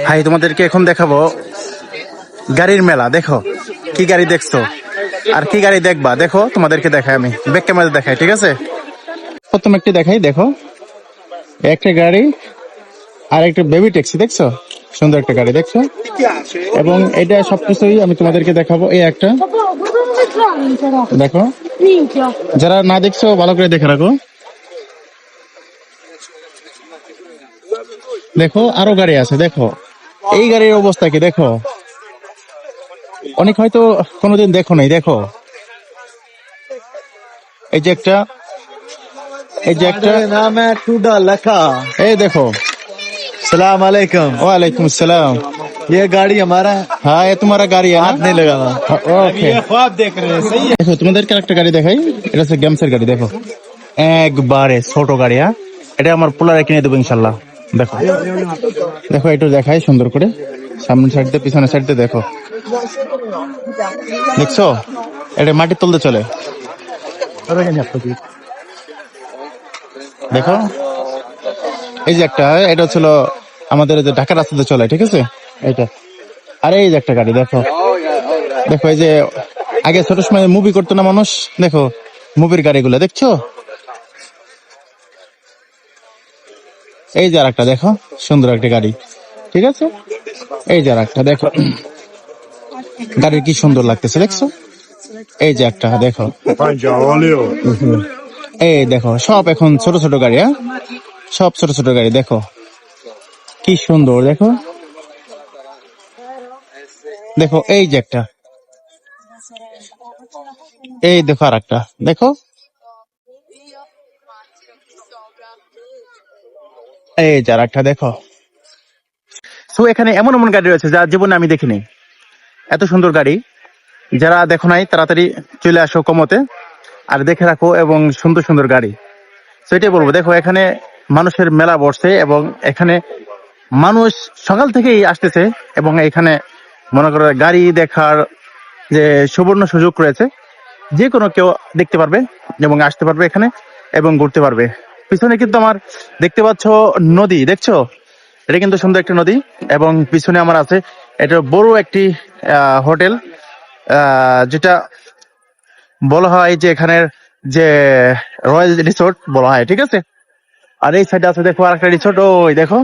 High, তোমাদেরকে এখন দেখাবো গাড়ির মেলা। দেখো কি গাড়ি দেখছো আর কি গাড়ি দেখবা, দেখো তোমাদেরকে দেখাই, আমি ব্যাক ক্যামেরা দেখাই, ঠিক আছে? প্রথম একটি দেখাই, দেখো একটা গাড়ি আর একটা বেবি ট্যাক্সি, দেখছো? সুন্দর একটা গাড়ি, দেখছো? এবং এটা সবকিছুই আমি তোমাদেরকে দেখাবো। এই একটা দেখো, যারা না দেখছো ভালো করে দেখে রাখো। দেখো আরো গাড়ি আছে, দেখো এই গাড়ির অবস্থা কি, দেখো অনেক হয়তো কোনোদিন দেখো নাই। দেখো এই যে একটা, এই যে একটা नाम है टूडा लखा। এই দেখো। सलाम अलैकुम। ওয়ালাইকুম আসসালাম। ये गाड़ी हमारा है, হ্যাঁ, এ তোমার গাড়ি है हाथ ना? नहीं लगाना। ওকে, ये ख्वाब देख रहे हैं, सही है। দেখো তোমাদেরকে একটা গাড়ি দেখাই। এটা হচ্ছে গেমসের গাড়ি, দেখো একবারে ছোট গাড়ি। হ্যাঁ, এটা আমার পোলারে কিনে দেবো ইনশাল্লাহ। দেখো দেখো একটু দেখাই সুন্দর করে, সামনের সাইড দিয়ে পিছনের সাইড দিয়ে, দেখো দেখছো? এটা মাটির তলতে চলে, দেখো। এই যে একটা, এটা ছিল আমাদের যে ঢাকা রাস্তাতে চলে, ঠিক আছে এটা। আর এই যে একটা গাড়ি, দেখো দেখো এই যে আগে ছোট সময় মুভি করতো না মানুষ, দেখো মুভির গাড়িগুলো দেখছো। এই যে আর একটা, দেখো সুন্দর একটা গাড়ি, ঠিক আছে। এই যে আর একটা, দেখো গাড়ি কি সুন্দর লাগতেছে, দেখছো? এই যে একটা, দেখো এই দেখো, সব এখন ছোট ছোট গাড়ি। হ্যাঁ, সব ছোট ছোট গাড়ি, দেখো কি সুন্দর, দেখো দেখো। এই যে একটা, এই দেখো আর একটা, দেখো এই যে আর একটা, দেখো। তো এখানে এমন এমন গাড়ি রয়েছে যা জীবনে আমি দেখিনি। এত সুন্দর গাড়ি, যারা দেখো নাই তাড়াতাড়ি চলে আসো কমতে আর দেখে রাখো, এবং সুন্দর সুন্দর গাড়ি। তো এটাই বলবো, দেখো এখানে মানুষের মেলা বসছে, এবং এখানে মানুষ সকাল থেকেই আসতেছে, এবং এখানে মনে করো গাড়ি দেখার যে সুবর্ণ সুযোগ রয়েছে, যে কোনো কেউ দেখতে পারবে এবং আসতে পারবে এখানে এবং ঘুরতে পারবে। পিছনে কিন্তু আমার দেখতে পাচ্ছ নদী, দেখছো? এটা কিন্তু সুন্দর একটা নদী, এবং পিছনে আমার আছে এটা বড় একটি হোটেল, যেটা বলা হয় যে এখানের যে রয়্যাল রিসোর্ট বলা হয়, ঠিক আছে। আর এই সাইডে আছে দেখো আরেকটা রিসোর্ট, ওই দেখো